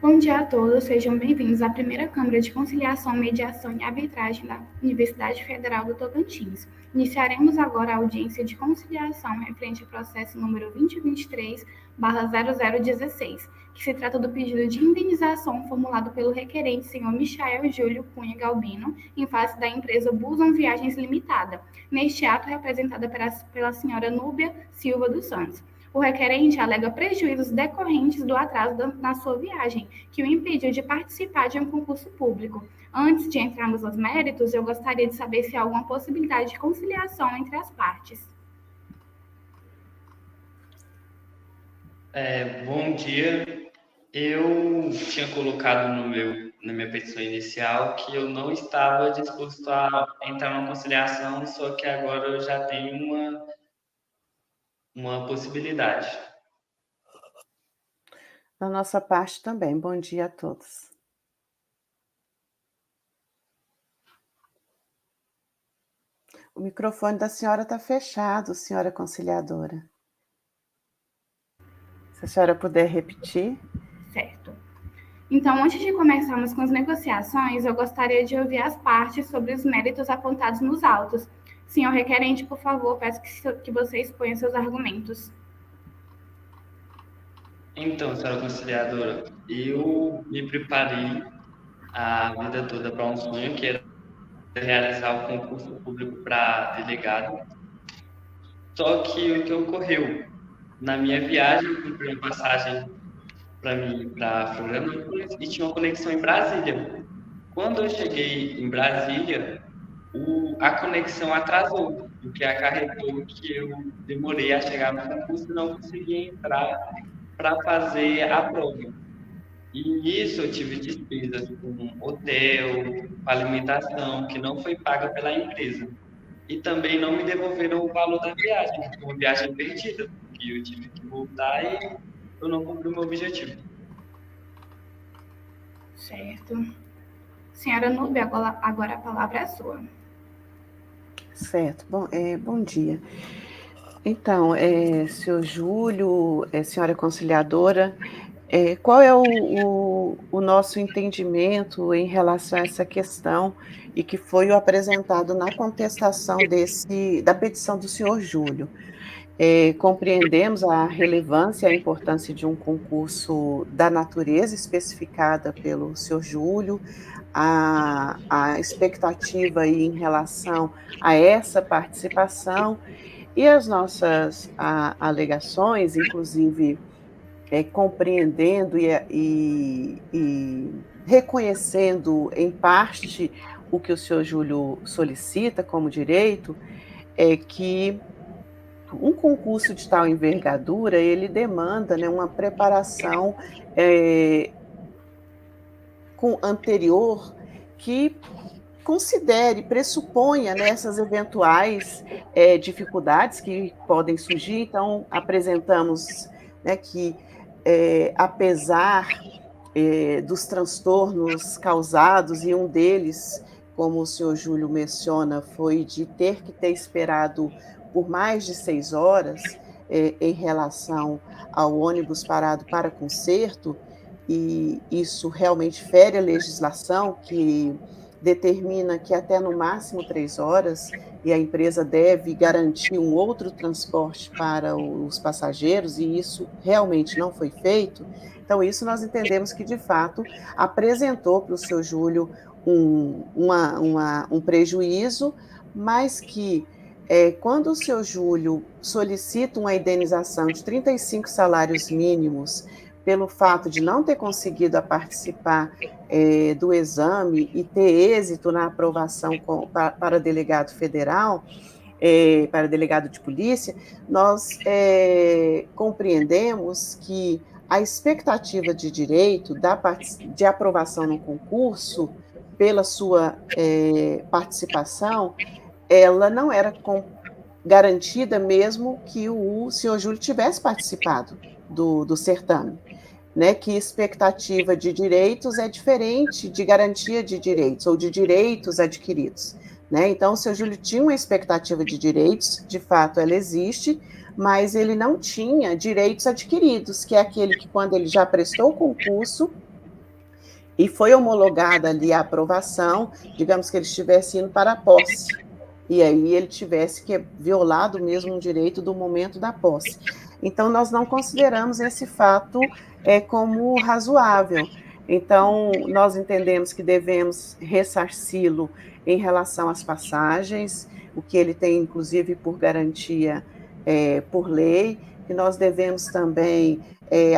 Bom dia a todos, sejam bem-vindos à primeira Câmara de Conciliação, Mediação e Arbitragem da Universidade Federal do Tocantins. Iniciaremos agora a audiência de conciliação referente ao processo número 2023/0016, que se trata do pedido de indenização formulado pelo requerente senhor Michael Júlio Cunha Galbino, em face da empresa Buson Viagens Limitada, neste ato representada pela senhora Núbia Silva dos Santos. O requerente alega prejuízos decorrentes do atraso na sua viagem, que o impediu de participar de um concurso público. Antes de entrarmos aos méritos, eu gostaria de saber se há alguma possibilidade de conciliação entre as partes. Bom dia. Eu tinha colocado na minha petição inicial que eu não estava disposto a entrar numa conciliação, só que agora eu já tenho uma possibilidade. Da nossa parte também. Bom dia a todos. O microfone da senhora está fechado, senhora conciliadora. Se a senhora puder repetir. Certo. Então, antes de começarmos com as negociações, eu gostaria de ouvir as partes sobre os méritos apontados nos autos. Senhor requerente, por favor, peço que você exponha seus argumentos. Então, senhora conciliadora, eu me preparei a vida toda para um sonho que era realizar o concurso público para delegado. Só que o que ocorreu? Na minha viagem, eu comprei uma passagem para mim para Florianópolis e tinha uma conexão em Brasília. Quando eu cheguei em Brasília, a conexão atrasou, o que acarretou que eu demorei a chegar no concurso e não consegui entrar para fazer a prova. E nisso eu tive despesas com hotel, com alimentação, que não foi paga pela empresa. E também não me devolveram o valor da viagem, que foi uma viagem perdida, porque eu tive que voltar e eu não cumpri o meu objetivo. Certo. Senhora Núbia, agora a palavra é sua. Certo. Bom dia. Então, senhor Júlio, senhora conciliadora, qual é o nosso entendimento em relação a essa questão e que foi apresentado na contestação da petição do senhor Júlio? Compreendemos a relevância e a importância de um concurso da natureza especificada pelo senhor Júlio, a expectativa aí em relação a essa participação e as nossas alegações, inclusive compreendendo e reconhecendo em parte o que o senhor Júlio solicita como direito, é que um concurso de tal envergadura, ele demanda, né, uma preparação anterior que considere, pressuponha, né, essas eventuais dificuldades que podem surgir. Então, apresentamos, né, que, apesar dos transtornos causados, e um deles, como o senhor Júlio menciona, foi de ter que ter esperado por mais de 6 horas em relação ao ônibus parado para conserto, e isso realmente fere a legislação, que determina que até no máximo 3 horas, e a empresa deve garantir um outro transporte para os passageiros, e isso realmente não foi feito. Então, isso nós entendemos que, de fato, apresentou para o senhor Júlio um prejuízo, mas que, quando o senhor Júlio solicita uma indenização de 35 salários mínimos pelo fato de não ter conseguido participar do exame e ter êxito na aprovação para delegado federal, para delegado de polícia, nós compreendemos que a expectativa de direito de aprovação no concurso pela sua participação, ela não era garantida mesmo que o senhor Júlio tivesse participado do certame, né, que expectativa de direitos é diferente de garantia de direitos ou de direitos adquiridos, né? Então, o senhor Júlio tinha uma expectativa de direitos, de fato ela existe, mas ele não tinha direitos adquiridos, que é aquele que, quando ele já prestou o concurso, e foi homologada ali a aprovação, digamos que ele estivesse indo para a posse, e aí ele tivesse que violado mesmo um direito do momento da posse. Então, nós não consideramos esse fato como razoável. Então, nós entendemos que devemos ressarci-lo em relação às passagens, o que ele tem, inclusive, por garantia por lei, que nós devemos também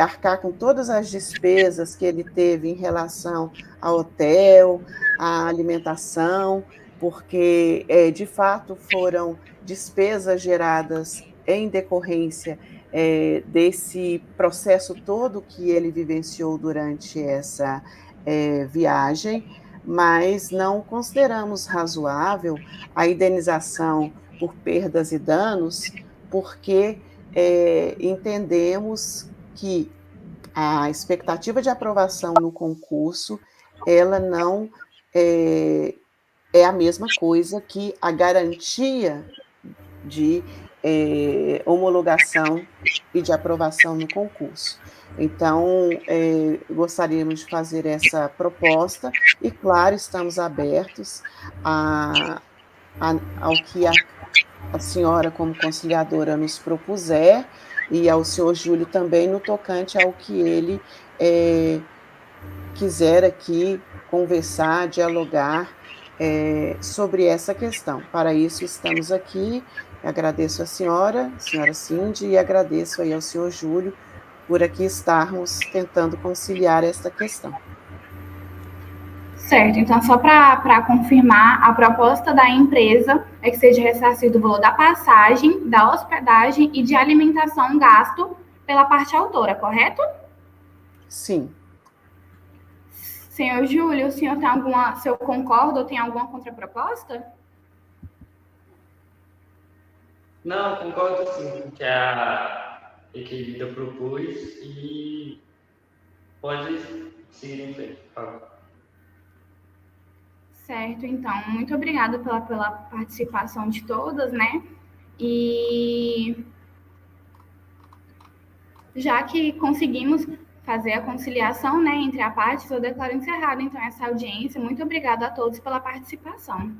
arcar com todas as despesas que ele teve em relação ao hotel, à alimentação, porque, de fato, foram despesas geradas em decorrência desse processo todo que ele vivenciou durante essa viagem, mas não consideramos razoável a indenização por perdas e danos, porque entendemos que a expectativa de aprovação no concurso, ela não é a mesma coisa que a garantia de homologação e de aprovação no concurso. Então, gostaríamos de fazer essa proposta e, claro, estamos abertos ao que a senhora, como conciliadora, nos propuser e ao senhor Júlio também no tocante ao que ele quiser aqui conversar, dialogar sobre essa questão. Para isso, estamos aqui. Agradeço a senhora Cindy, e agradeço aí ao senhor Júlio por aqui estarmos tentando conciliar esta questão. Certo, então só para confirmar, a proposta da empresa é que seja ressarcido o valor da passagem, da hospedagem e de alimentação gasto pela parte autora, correto? Sim. Senhor Júlio, o senhor concorda ou tem alguma contraproposta? Não, concordo sim, que a Equilida propôs e pode seguir em frente, por favor. Certo, então, muito obrigada pela participação de todas, né? E já que conseguimos fazer a conciliação, né, entre a partes, eu declaro encerrada, então, essa audiência. Muito obrigada a todos pela participação.